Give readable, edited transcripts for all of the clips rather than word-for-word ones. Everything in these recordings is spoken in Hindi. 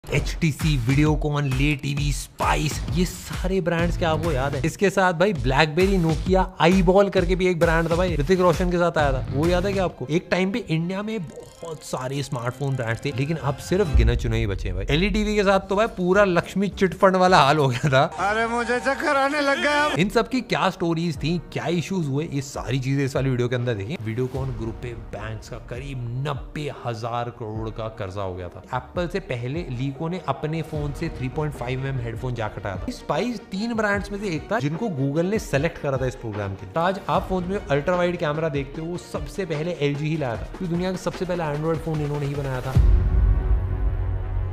HTC, वीडियोकॉन, ले टीवी, स्पाइस, ये सारे ब्रांड्स क्या आपको याद है? इसके साथ भाई ब्लैकबेरी, नोकिया, आईबॉल करके भी एक ब्रांड था भाई, ऋतिक रोशन के साथ आया था, वो याद है क्या आपको? एक टाइम पे इंडिया में बहुत सारे स्मार्टफोन ब्रांड्स थे, लेकिन अब सिर्फ गिने चुने ही बचे हैं भाई। एलई टीवी के साथ तो भाई पूरा लक्ष्मी चिटफंड वाला हाल हो गया था। अरे मुझे चक्कर आने लग गया। इन सब की क्या स्टोरीज थी, क्या इश्यूज हुए, ये सारी चीजें इस वाली वीडियो के अंदर देखिए। वीडियोकॉन ग्रुप पे बैंक्स का करीब 90,000 करोड़ का कर्जा हो गया था। एप्पल से पहले लीको ने अपने फोन से 3.5mm हेडफोन जैक हटाया था। स्पाइस 3 ब्रांड्स में से एक था जिनको गूगल ने सेलेक्ट करा था इस प्रोग्राम के। आज आप फोन में अल्ट्रा वाइड कैमरा देखते हो, वो सबसे पहले LG ही लाया था, क्योंकि दुनिया का सबसे पहला एंड्रॉइड फोन इन्होंने ही बनाया था।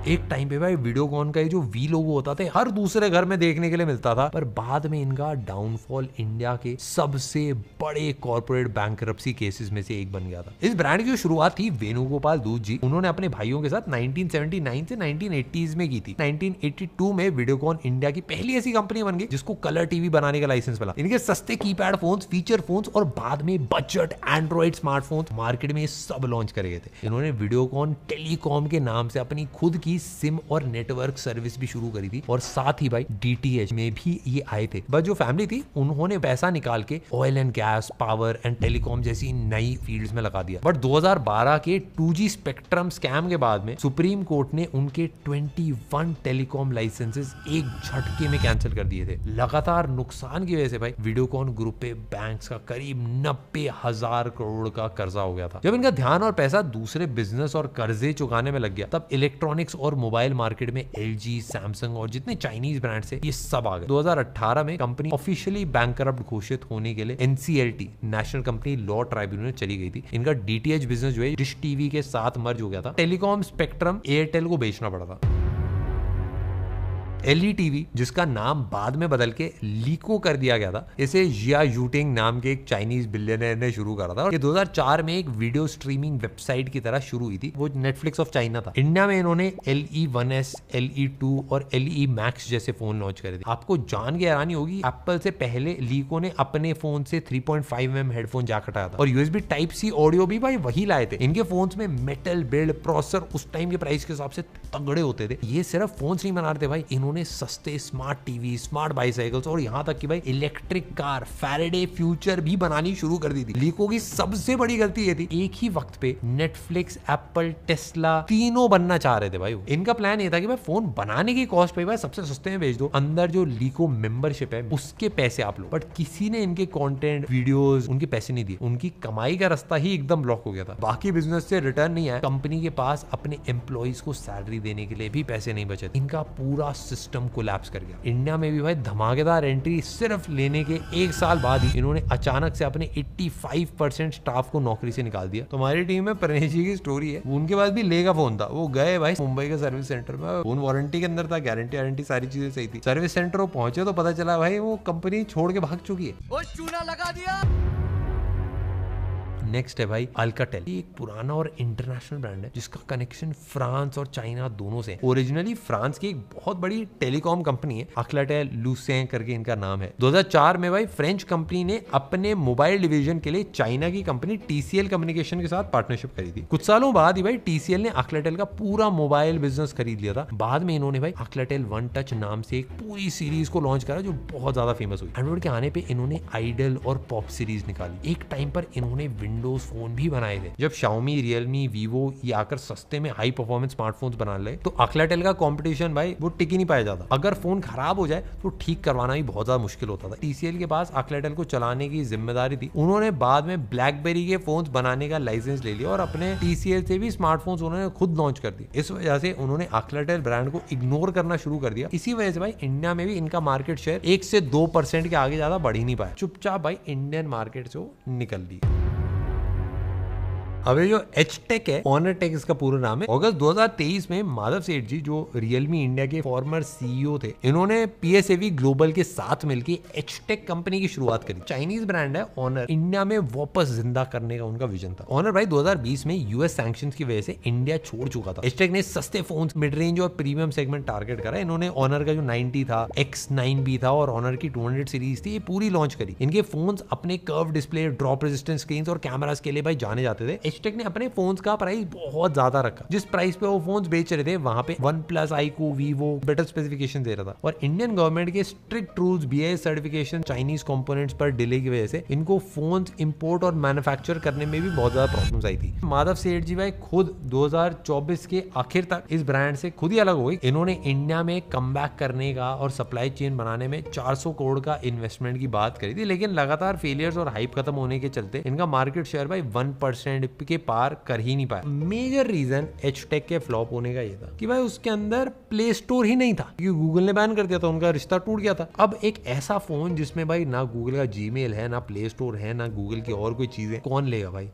एक टाइम पे भाई वीडियोकॉन का ये जो वी लोगो होता था हर दूसरे घर में देखने के लिए मिलता था, पर बाद में इनका डाउनफॉल इंडिया के सबसे बड़े कॉर्पोरेट बैंकरप्सी केसेस में से एक बन गया था। इस ब्रांड की जो शुरुआत थी वेणुगोपाल दूध जी, उन्होंने अपने भाइयों के साथ 1979 से 1980s में की थी। 1982 में वीडियोकॉन इंडिया की पहली ऐसी कंपनी बन गई जिसको कलर टीवी बनाने का लाइसेंस मिला। इनके सस्ते कीपैड फोन्स, फीचर फोन्स और बाद में बजट एंड्रॉइड स्मार्टफोन्स मार्केट में सब लॉन्च करे गए थे। इन्होंने वीडियोकॉन टेलीकॉम के नाम से अपनी खुद की सिम और नेटवर्क सर्विस भी शुरू करी थी, और साथ ही भाई DTH में भी ये आए थे। बस जो फैमिली थी उन्होंने पैसा निकाल के oil and gas, power and telecom जैसी नई फील्ड्स में लगा दिया। बट 2012 के 2G स्पेक्ट्रम स्कैम के बाद में सुप्रीम कोर्ट ने उनके 21 टेलीकॉम लाइसेंसेस एक झटके में कैंसिल कर दिए थे। लगातार नुकसान की वजह से भाई वीडियोकॉन ग्रुप पे बैंक्स का करीब 90,000 करोड़ का कर्जा हो गया था। जब इनका ध्यान और पैसा दूसरे बिजनेस और कर्जे चुकाने में लग गया, तब इलेक्ट्रॉनिक्स और मोबाइल मार्केट में LG, सैमसंग और जितने चाइनीज ब्रांड्स है ये सब आ गए। 2018 में कंपनी ऑफिशियली बैंकरप्ट घोषित होने के लिए NCLT national company law tribunal में चली गई थी। इनका DTH बिजनेस जो है डिश टीवी के साथ मर्ज हो गया था। टेलीकॉम स्पेक्ट्रम एयरटेल को बेचना पड़ा था। एलई टीवी, जिसका नाम बाद में बदल के लीको कर दिया गया था, इसे जिया यूटिंग नाम के एक चाइनीज बिलियनर ने शुरू करा था, और ये 2004 में एक वीडियो स्ट्रीमिंग वेबसाइट की तरह शुरू हुई थी। वो नेटफ्लिक्स ऑफ चाइना था। इंडिया में इन्होंने LE1S, LE2 और LE Max जैसे फोन लॉन्च करे थे। आपको जान के हैरानी होगी, एप्पल से पहले लीको ने अपने फोन से 3.5mm हेडफोन जैक हटाया था, और USB Type-C ऑडियो भी भाई वही लाए थे। इनके फोन्स में मेटल बिल्ड प्रोसेसर उस टाइम के प्राइस के हिसाब से तगड़े होते थे। ये सिर्फ फोन्स नहीं बना रहे थे भाई, इन्होंने सस्ते स्मार्ट टीवी, स्मार्ट बाइसाइकिल्स और यहाँ तक कि भाई इलेक्ट्रिक कार, फैराडे फ्यूचर भी बनानी शुरू कर दी थी। लीको की सबसे बड़ी गलती ये थी, एक ही वक्त पे नेटफ्लिक्स, एप्पल, टेस्ला तीनों बनना चाह रहे थे भाई। इनका प्लान ये था कि भाई फोन बनाने की कॉस्ट पे भाई सबसे सस्ते में बेच दो, अंदर जो लीको मेंबरशिप है उसके पैसे आप लो। बट किसी ने इनके कंटेंट, वीडियोस, उनके पैसे नहीं दिए। उनकी कमाई का रास्ता ही एकदम ब्लॉक हो गया था। बाकी बिजनेस से रिटर्न नहीं आया, कंपनी के पास अपने एम्प्लॉइज को सैलरी देने के लिए भी पैसे नहीं बचे। इनका पूरा सिस्टम कोलैप्स कर गया। इंडिया में भी भाई धमाकेदार एंट्री सिर्फ लेने के 1 साल बाद ही इन्होंने अचानक से अपने 85% स्टाफ को नौकरी से निकाल दिया। तो हमारी टीम में प्रणेश जी की स्टोरी है, उनके पास भी ले का फोन था, वो गए भाई मुंबई के सर्विस सेंटर में, फोन वारंटी के अंदर था, गारंटी सारी चीजें सही थी। सर्विस सेंटर वो पहुंचे तो पता चला भाई वो कंपनी छोड़ के भाग चुकी है। वो चूना लगा दिया। नेक्स्ट है भाई अल्काटेल। ये एक पुराना और इंटरनेशनल ब्रांड है जिसका कनेक्शन फ्रांस और चाइना दोनों से है। ओरिजिनली फ्रांस की एक बहुत बड़ी टेलीकॉम कंपनी है, अल्काटेल लूसें करके इनका नाम है। 2004 में भाई फ्रेंच कंपनी ने अपने मोबाइल डिवीजन के लिए चाइना की कंपनी TCL कम्युनिकेशन के साथ पार्टनरशिप करी थी। कुछ सालों बाद ही भाई TCL ने अल्काटेल का पूरा मोबाइल बिजनेस खरीद लिया था। बाद में इन्होंने भाई अल्काटेल वन टच नाम से एक पूरी सीरीज को लॉन्च करा जो बहुत ज्यादा फेमस हुई। एंड्रॉइड के आने पे इन्होंने आइडल और पॉप सीरीज निकाली। एक टाइम पर इन्होंने विंडोज फोन भी बनाए थे। जब Xiaomi, Realme, Vivo ये आकर सस्ते में हाई परफॉर्मेंस स्मार्टफोन्स बना ले, तो अल्काटेल का कंपटीशन भाई वो टिक ही नहीं पाया जाता। अगर फोन खराब हो जाए तो ठीक करवाना भी बहुत ज्यादा मुश्किल होता था। TCL के पास अल्काटेल को चलाने की जिम्मेदारी थी। उन्होंने बाद में ब्लैकबेरी के फोन्स बनाने का लाइसेंस ले लिया और अपने TCL से भी स्मार्टफोन्स उन्होंने खुद लॉन्च कर दिए। इस वजह से उन्होंने अल्काटेल ब्रांड को इग्नोर करना शुरू कर दिया। इसी वजह से भाई इंडिया में भी इनका मार्केट शेयर 1 से 2% के आगे ज्यादा बढ़ ही नहीं पाया। चुपचाप भाई इंडियन मार्केट से निकल दी। अब ये जो HTech है, ऑनर टेक इसका पूरा नाम है। अगस्त 2023 में माधव सेठ जी जो रियलमी इंडिया के फॉर्मर CEO थे, इन्होंने PSAV ग्लोबल के साथ मिलकर HTech कंपनी की शुरुआत करी। चाइनीज ब्रांड है ऑनर, इंडिया में वापस जिंदा करने का उनका विजन था। ऑनर भाई 2020 में US सैंक्शंस की वजह से इंडिया छोड़ चुका था। HTech ने सस्ते फोन, मिड रेंज और प्रीमियम सेगमेंट टारगेट करा। इन्होंने ऑनर का जो 90 था, X9 भी था और ऑनर की 200 सीरीज थी, ये पूरी लॉन्च करी। इनके फोन्स अपने curve display, drop resistant screen और कैमरास के लिए भाई जाने जाते थे। एचटेक ने अपने फोन्स का प्राइस बहुत ज्यादा रखा। जिस प्राइस पे वो फोन्स बेच रहे थे वहां पे OnePlus, iQOO, Vivo better specification दे रहा था। और इंडियन गवर्नमेंट के strict rules, BIS certification, Chinese components पर डिले की वजह से इनको फोन्स इंपोर्ट और मैन्युफैक्चर करने में भी बहुत ज्यादा प्रॉब्लम्स आई थी। माधव सेठ जी भाई खुद 2024 के आखिर तक इस ब्रांड से खुद ही अलग हो गए। इन्होंने इंडिया में कमबैक करने का और सप्लाई चेन बनाने में 400 करोड़ का इन्वेस्टमेंट की बात करी थी, लेकिन लगातार फेलियर्स और हाइप खत्म होने के चलते इनका मार्केट शेयर भाई 1% के पार कर ही नहीं पाया। मेजर रीजन एचटेक के फ्लॉप होने का ये था कि भाई उसके अंदर प्ले स्टोर ही नहीं था, क्योंकि गूगल ने बैन कर दिया था, उनका रिश्ता टूट गया था। अब एक ऐसा फोन जिसमें भाई ना गूगल का जीमेल है, ना प्ले स्टोर है, ना गूगल की और कोई चीज है, कौन लेगा भाई।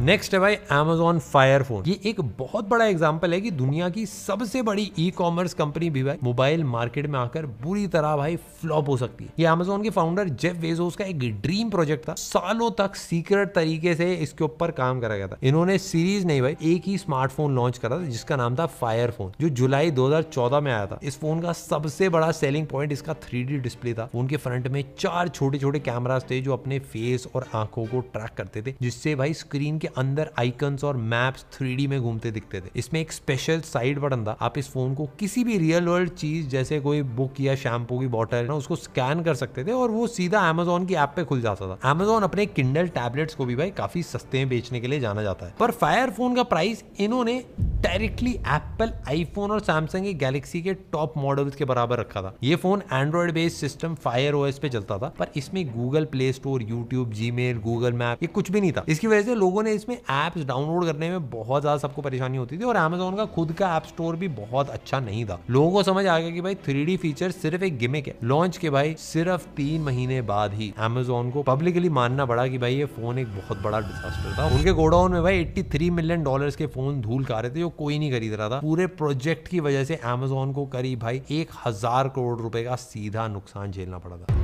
नेक्स्ट है भाई Amazon Fire फोन। ये एक बहुत बड़ा एग्जांपल है कि दुनिया की सबसे बड़ी ई-कॉमर्स कंपनी भी भाई मोबाइल मार्केट में आकर बुरी तरह भाई फ्लॉप हो सकती है। ये Amazon के फाउंडर जेफ बेजोस का एक ड्रीम प्रोजेक्ट था। सालों तक सीक्रेट तरीके से इसके ऊपर काम करा गया था। इन्होंने सीरीज नहीं भाई एक ही स्मार्टफोन लॉन्च करा था जिसका नाम था फायर फोन, जो जुलाई 2014 में आया था। इस फोन का सबसे बड़ा सेलिंग पॉइंट इसका 3D डिस्प्ले था। फोन के फ्रंट में 4 छोटे छोटे कैमरास थे जो अपने फेस और आंखों को ट्रैक करते थे, जिससे भाई स्क्रीन के अंदर आइकन्स और मैप्स 3D में घूमते दिखते थे। इसमें एक स्पेशल साइड बटन था। आप इस फोन को किसी भी रियल वर्ल्ड चीज जैसे कोई बुक या शैम्पू की बोतल ना उसको स्कैन कर सकते थे और वो सीधा Amazon की ऐप पे खुल जाता था। Amazon अपने किंडल टैबलेट्स को भी भाई काफी सस्ते में बेचने के लिए जाना जाता है। पर फायर फोन का प्राइस इन्होंने डायरेक्टली एप्पल, आईफोन और सैमसंग के गैलेक्सी के टॉप मॉडल्स के बराबर रखा था। ये phone Android based system fire OS पे चलता था, पर इसमें Google play store, YouTube, Gmail, Google map ये कुछ भी नहीं था। इसकी वजह से लोगों ने इसमें एप्स डाउनलोड करने में बहुत ज्यादा सबको परेशानी होती थी और Amazon का खुद का ऐप स्टोर भी बहुत अच्छा नहीं था। लोगों को समझ आ गया कि भाई 3D फीचर सिर्फ एक गिमिक है। लॉन्च के भाई सिर्फ 3 महीने बाद ही Amazon को पब्लिकली मानना पड़ा कि भाई ये फोन एक बहुत बड़ा डिजास्टर था। उनके गोडाउन में भाई $83 मिलियन के फोन धूल खा रहे थे जो कोई नहीं खरीद रहा था। पूरे प्रोजेक्ट की वजह से Amazon को करीब भाई 1000 करोड़ रुपए का सीधा नुकसान झेलना पड़ा था।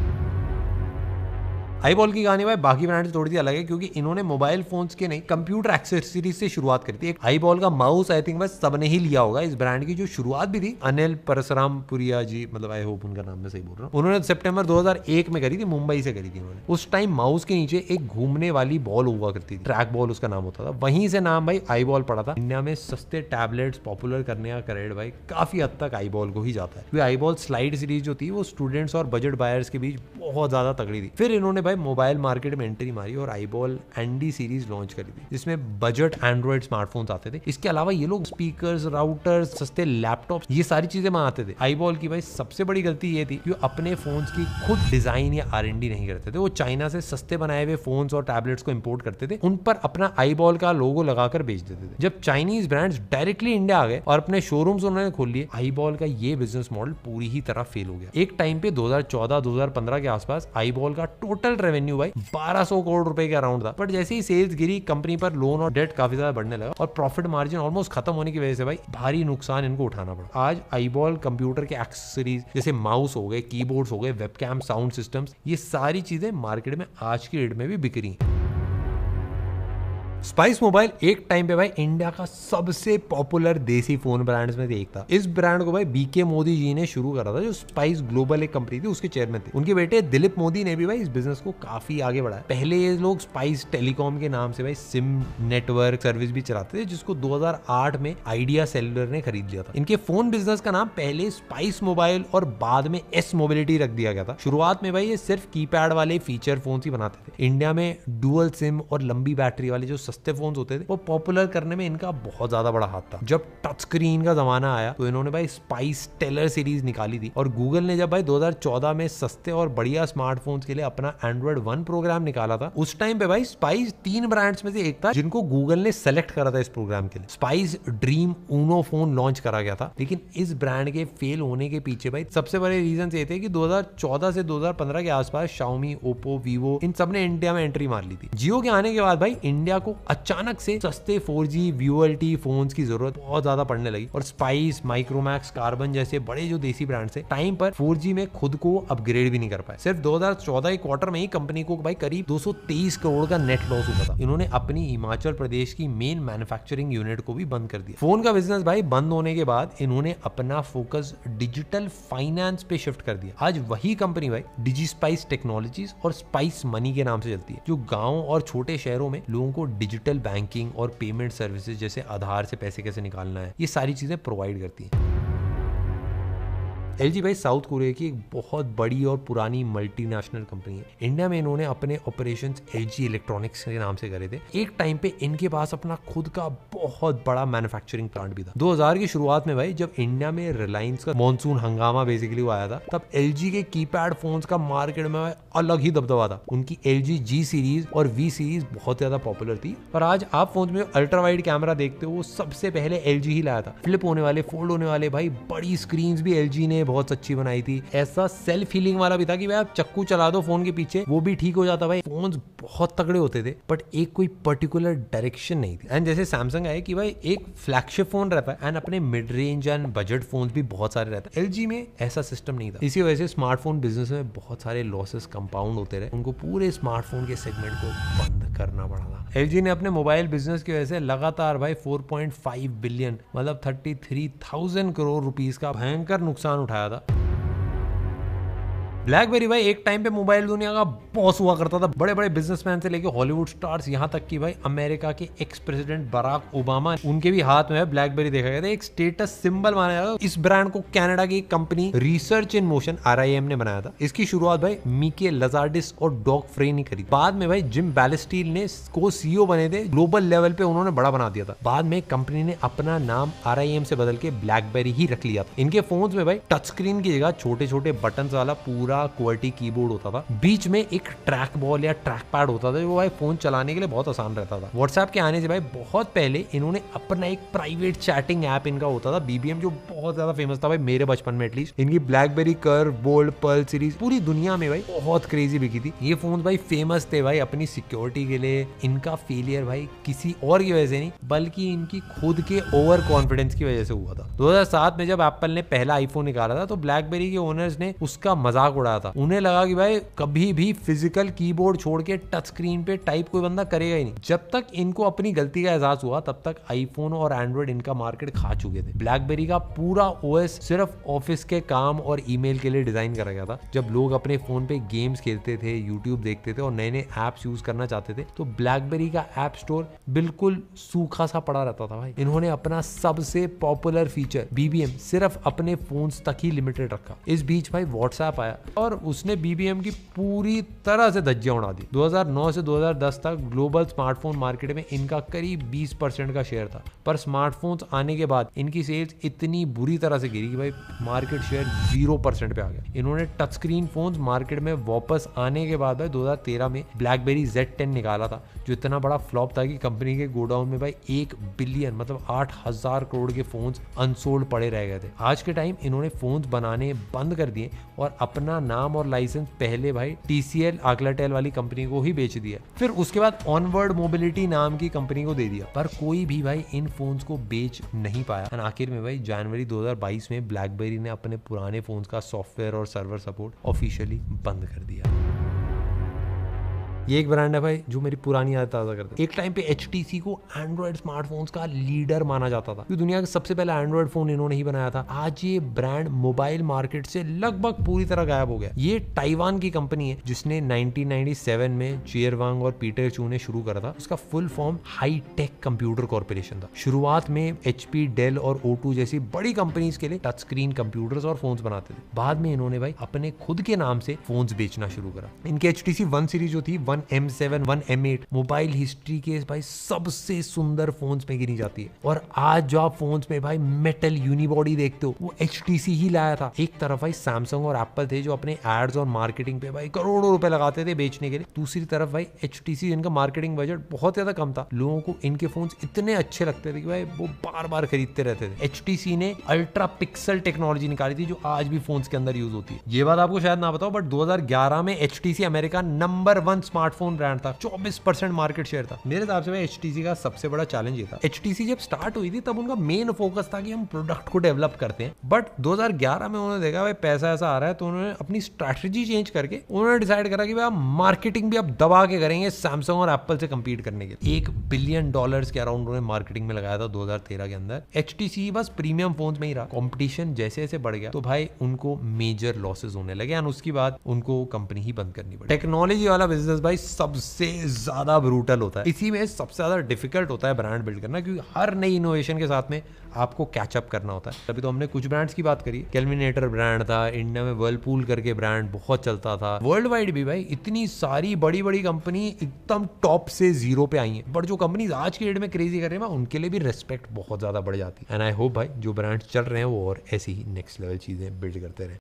iBall की कहानी भाई बाकी ब्रांड से थोड़ी सी अलग है, क्योंकि इन्होंने मोबाइल फोन्स के नहीं कंप्यूटर एक्सेसरीज से शुरुआत करी थी। एक iBall का माउस आई थिंक बस सबने ही लिया होगा। इस ब्रांड की जो शुरुआत भी थी अनिल परसरामपुरिया जी, मतलब आई होप उनका नाम मैं सही बोल रहा हूँ, उन्होंने सितंबर 2001 में करी थी, मुंबई से करी थी उन्होंने। उस टाइम माउस के नीचे एक घूमने वाली बॉल हुआ करती थी, ट्रैक बॉल उसका नाम होता था, वहीं से नाम भाई iBall पड़ा था। इंडिया में सस्ते टैबलेट्स पॉपुलर करने का क्रेडिट भाई काफी हद तक iBall को ही जाता है, क्योंकि iBall स्लाइड सीरीज जो थी वो स्टूडेंट्स और बजट बायर्स के बीच बहुत ज्यादा तगड़ी थी। फिर इन्होंने भाई मोबाइल मार्केट में एंट्री मारी और iBall एनडी सीरीज लॉन्च करी थी, जिसमें बजट एंड्रॉइड स्मार्टफोन्स आते थे। इसके अलावा ये लोग स्पीकर्स, राउटर्स, सस्ते लैपटॉप्स ये सारी चीजें मंगाते थे। iBall की भाई सबसे बड़ी गलती ये थी कि अपने फोन्स की खुद डिजाइन या R&D नहीं करते थे। वो चाइना से सस्ते बनाए हुए फोन्स और टैबलेट्स को इंपोर्ट करते थे, उन पर अपना iBall का लोगो लगाकर बेच देते थे। जब चाइनीज ब्रांड्स डायरेक्टली इंडिया आ गए और अपने शोरूम्स उन्होंने खोल लिए, iBall का ये बिजनेस मॉडल पूरी ही तरह फेल हो गया। एक टाइम पे 2014-2015 के आसपास iBall का टोटल रेवेन्यू भाई 1200 करोड़ रुपए के अराउंड था। बट जैसे ही सेल्स गिरी, कंपनी पर लोन और डेट काफी ज्यादा बढ़ने लगा और प्रॉफिट मार्जिन ऑलमोस्ट खत्म होने की वजह से भाई भारी नुकसान इनको उठाना पड़ा। आज iBall कंप्यूटर के एक्सेसरीज जैसे माउस हो गए, कीबोर्ड्स हो गए, वेबकैम, साउंड सिस्टम्स, ये सारी चीजें मार्केट में आज की डेट में भी बिक रही हैं। स्पाइस मोबाइल एक टाइम पे भाई इंडिया का सबसे पॉपुलर देसी फोन ब्रांड्स में से एक था। इस ब्रांड को भाई BK मोदी जी ने शुरू करा था, जो स्पाइस ग्लोबल एक कंपनी थी उसके चेयरमैन थे। उनके बेटे दिलीप मोदी ने भी भाई इस बिजनेस को काफी आगे बढ़ाया। पहले ये लोग स्पाइस टेलीकॉम के नाम से भाई सिम नेटवर्क सर्विस भी चलाते थे, जिसको 2008 में आइडिया सेलुलर ने खरीद लिया था। इनके फोन बिजनेस का नाम पहले स्पाइस मोबाइल और बाद में S मोबिलिटी रख दिया गया था। शुरुआत में भाई ये सिर्फ कीपैड वाले फीचर फोन ही बनाते थे। इंडिया में डुअल सिम और लंबी बैटरी वाले जो सस्ते फोन होते थे वो पॉपुलर करने में इनका बहुत ज्यादा बड़ा हाथ था। जब टच स्क्रीन का जमाना आया तो इन्होंने भाई स्पाइस टेलर सीरीज निकाली थी, और गूगल ने जब भाई 2014 में सस्ते और बढ़िया स्मार्टफोन्स के लिए अपना Android One प्रोग्राम निकाला था, उस टाइम पे भाई स्पाइस 3 ब्रांड्स में से एक था जिनको गूगल ने सेलेक्ट करा था इस प्रोग्राम के लिए। Spice dream Uno phone launch करा गया था, लेकिन इस ब्रांड के फेल होने के पीछे भाई सबसे बड़े रीजन ये थे कि 2014 से 2015 के आसपास Xiaomi, Oppo, Vivo इन सब ने इंडिया में एंट्री मार ली थी। जियो के आने के बाद भाई इंडिया को अचानक से सस्ते 4G VoLTE फोन्स की जरूरत बहुत ज्यादा पड़ने लगी और स्पाइस, माइक्रोमैक्स, कार्बन जैसे बड़े जो देसी ब्रांड्स है टाइम पर 4G में खुद को अपग्रेड भी नहीं कर पाए। सिर्फ 2014 के क्वार्टर में ही कंपनी को भाई करीब 223 करोड़ का नेट लॉस हुआ था। इन्होंने अपनी हिमाचल प्रदेश की मेन मैन्युफैक्चरिंग यूनिट को भी बंद कर दिया। फोन का बिजनेस भाई बंद होने के बाद इन्होंने अपना फोकस डिजिटल फाइनेंस पे शिफ्ट कर दिया। आज वही कंपनी भाई डिजिस्पाइस टेक्नोलॉजीज और स्पाइस मनी के नाम से चलती है, जो गांव और छोटे शहरों में लोगों को डिजिटल बैंकिंग और पेमेंट सर्विसेज जैसे आधार से पैसे कैसे निकालना है ये सारी चीजें प्रोवाइड करती है। LG भाई साउथ कोरिया की एक बहुत बड़ी और पुरानी मल्टीनेशनल कंपनी है। इंडिया में इन्होंने अपने ऑपरेशंस LG इलेक्ट्रॉनिक्स के नाम से करे थे। एक टाइम पे इनके पास अपना खुद का बहुत बड़ा मैन्युफैक्चरिंग प्लांट भी था। 2000 की शुरुआत में भाई जब इंडिया में रिलायंस का मॉनसून हंगामा बेसिकली वो आया था, तब LG के कीपैड फोन्स का मार्केट में अलग ही दबदबा था। उनकी LG G सीरीज और V सीरीज बहुत ज्यादा पॉपुलर थी। पर आज आप फोन में अल्ट्रा वाइड कैमरा देखते हो वो सबसे पहले LG ही लाया था। फ्लिप होने वाले, फोल्ड होने वाले भाई बड़ी स्क्रीन भी LG ने बहुत अच्छी बनाई थी। ऐसा सेल्फ हीलिंग वाला भी था कि भाई आप चक्कू चला दो फोन के पीछे वो भी ठीक हो जाता। भाई फोन्स बहुत तगड़े होते थे बट एक कोई पर्टिकुलर डायरेक्शन नहीं थी। एंड जैसे सैमसंग है कि भाई एक फ्लैगशिप फोन रहता है एंड अपने mid range and budget phone भी बहुत सारे रहते हैं। LG में ऐसा सिस्टम नहीं था। इसी वजह से स्मार्टफोन बिजनेस में बहुत सारे लॉसेस कंपाउंड होते रहे। उनको पूरे स्मार्टफोन के सेगमेंट को बंद करना पड़ा था। LG ने अपने मोबाइल बिजनेस की वजह से लगातार भाई 4.5 बिलियन मतलब 33,000 करोड़ रुपीस का भयंकर नुकसान उठाया था। ब्लैकबेरी भाई एक टाइम पे मोबाइल दुनिया का बॉस हुआ करता था। बड़े बड़े बिजनेसमैन से लेके हॉलीवुड स्टार्स, यहाँ तक कि भाई अमेरिका के एक्स प्रेसिडेंट बराक ओबामा, उनके भी हाथ में ब्लैकबेरी देखा गया था। एक स्टेटस सिंबल माना जाता है। इस ब्रांड को कनाडा की company research in motion RIM ने बनाया था। इसकी शुरुआत भाई मिके लजार्डिस और डॉग फ्रे ने करी। बाद में भाई जिम बैलेस्टील ने को CEO बने थे। ग्लोबल लेवल पे उन्होंने बड़ा बना दिया था। बाद में कंपनी ने अपना नाम RIM से बदल के ब्लैकबेरी ही रख लिया था। इनके फोन्स में भाई टच स्क्रीन की जगह छोटे छोटे बटन वाला पूरा QWERTY कीबोर्ड होता था। बीच में एक ट्रैक बॉल या ट्रैक पैड होता था जो भाई फोन चलाने के लिए बहुत आसान रहता था। व्हाट्सएप के आने से भाई बहुत पहले इन्होंने अपना एक प्राइवेट चैटिंग ऐप इनका होता था BBM, जो बहुत ज्यादा फेमस था भाई मेरे बचपन में एटलीस्ट। इनकी BlackBerry Curve, Bold, Pearl series पूरी दुनिया में भाई बहुत क्रेजी बिकी थी। ये फोन भाई फेमस थे भाई अपनी सिक्योरिटी के लिए। इनका फेलियर भाई किसी और की वजह से नहीं बल्कि इनकी खुद के ओवर कॉन्फिडेंस की वजह से हुआ था। 2007 में जब एप्पल ने पहला आईफोन निकाला था तो ब्लैकबेरी के ओनर्स ने उसका मजाक उड़ाया था। उन्हें लगा कि भाई कभी भी फिजिकल कीबोर्ड छोड़ के टच स्क्रीन पे टाइप कोई बंदा करेगा ही नहीं। जब तक इनको अपनी गलती का एहसास हुआ तब तक आईफोन और एंड्रॉइड इनका मार्केट खा चुके थे। ब्लैकबेरी का पूरा OS सिर्फ ऑफिस के काम और ईमेल के लिए डिजाइन करा गया था। जब लोग अपने फोन पे गेम्स खेलते थे, यूट्यूब देखते थे और नए नए एप्स यूज करना चाहते थे तो ब्लैकबेरी का ऐप स्टोर बिल्कुल सूखा सा पड़ा रहता था। भाई इन्होंने अपना सबसे पॉपुलर फीचर BBM सिर्फ अपने फोन्स तक ही लिमिटेड रखा। इस बीच भाई व्हाट्सएप आया और उसने BBM की पूरी तरह से धज्जियां उड़ा दी। 2009 से 2010 तक ग्लोबल स्मार्टफोन मार्केट में इनका करीब 20% का शेयर था। पर स्मार्टफोन्स आने के बाद इनकी सेल्स इतनी बुरी तरह से गिरी कि भाई मार्केट शेयर 0% पे आ गया। इन्होंने टच स्क्रीन फोन्स मार्केट में वापस आने के बाद भाई 2013 में ब्लैकबेरी Z10 निकाला था, जो इतना बड़ा फ्लॉप था कि कंपनी के गोडाउन में भाई 1 बिलियन मतलब 8,000 करोड़ के फोन्स अनसोल्ड पड़े रह गए थे। आज के टाइम इन्होंने फोन्स बनाने बंद कर दिए और अपना नाम और लाइसेंस पहले भाई TCL Alcatel वाली कंपनी को ही बेच दिया। फिर उसके बाद ऑनवर्ड मोबिलिटी नाम की कंपनी को दे दिया। पर कोई भी भाई इन फोन्स को बेच नहीं पाया। आखिर में भाई जनवरी 2022 में ब्लैकबेरी ने अपने पुराने फोन्स का सॉफ्टवेयर और सर्वर सपोर्ट ऑफिशियली बंद कर दिया। ये एक ब्रांड है भाई जो मेरी पुरानी याद ताज़ा करता है। एक टाइम पे HTC को एंड्रॉइड स्मार्टफोन्स का लीडर माना जाता था। दुनिया का सबसे पहला एंड्रॉइड फोन इन्होंने ही बनाया था। आज ये ब्रांड मोबाइल मार्केट से लगभग पूरी तरह गायब हो गया। ये ताइवान की कंपनी है जिसने 1997 में चियरवांग और पीटर चू ने शुरू करा था। उसका full form high tech computer corporation था। शुरुआत में HP, डेल और O2 जैसी बड़ी कंपनीज के लिए टच स्क्रीन कंप्यूटर्स और फोन्स बनाते थे। बाद में इन्होंने भाई अपने खुद के नाम से फोन्स बेचना शुरू करा। इनके HTC 1 सीरीज जो थी 1M7, 1M8 मोबाइल हिस्ट्री के भाई सबसे सुंदर फोन्स में गिनी जाती है। और आज जो आप फोन्स में भाई मेटल यूनिबॉडी देखते हो वो HTC ही लाया था। एक तरफ भाई सैमसंग और एप्पल थे जो अपने एड्स और मार्केटिंग पे भाई करोड़ों रुपए लगाते थे बेचने के लिए। दूसरी तरफ भाई HTC जिनका मार्केटिंग बजट बहुत ज्यादा कम था, लोगों को इनके फोन्स इतने अच्छे लगते थे कि भाई वो बार बार खरीदते रहते थे। HTC ने अल्ट्रा पिक्सल टेक्नोलॉजी निकाली थी जो आज भी फोन्स के अंदर यूज होती है। ये बात आपको शायद ना बताओ बट 2011 में HTC America number 1 smart smartphone brand था, 24% मार्केट शेयर था। मेरे हिसाब से HTC का सबसे बड़ा चैलेंज ये था। HTC जब स्टार्ट हुई थी तब उनका मेन फोकस था कि हम प्रोडक्ट को डेवलप करते हैं, बट 2011 में उन्होंने देखा भाई पैसा ऐसा आ रहा है, तो उन्होंने अपनी स्ट्रैटेजी चेंज करके उन्होंने डिसाइड करा कि भाई आप मार्केटिंग भी आप दबा के करेंगे सैमसंग और एप्पल से कंपीट करने के लिए। $1 बिलियन के अराउंड उन्होंने मार्केटिंग में लगाया था 2013 के अंदर। HTC बस प्रीमियम फोन्स में ही रहा, कंपटीशन जैसे जैसे बढ़ गया तो भाई उनको मेजर लॉसेस होने लगे और उसके बाद उनको कंपनी ही बंद करनी पड़ी। टेक्नोलॉजी वाला बिजनेस भाई सबसे ज्यादा ब्रूटल होता है, इसी में सबसे ज्यादा डिफिकल्ट होता है ब्रांड बिल्ड करना, क्योंकि हर नई इनोवेशन के साथ में आपको कैचअप करना होता है। अभी तो हमने कुछ ब्रांड्स की बात करी, कैलमिनेटर ब्रांड था, इंडिया में वर्लपूल करके ब्रांड बहुत चलता था, वर्ल्ड वाइड भी भाई इतनी सारी बड़ी बड़ी कंपनी एकदम टॉप से जीरो पे आई है, बट जो कंपनीज आज की डेट में क्रेजी कर रहे हैं उनके लिए भी रिस्पेक्ट बहुत ज्यादा बढ़ जाती है। एंड आई होप भाई जो ब्रांड्स चल रहे हैं वो और ऐसी ही नेक्स्ट लेवल चीजें बिल्ड करते रहे।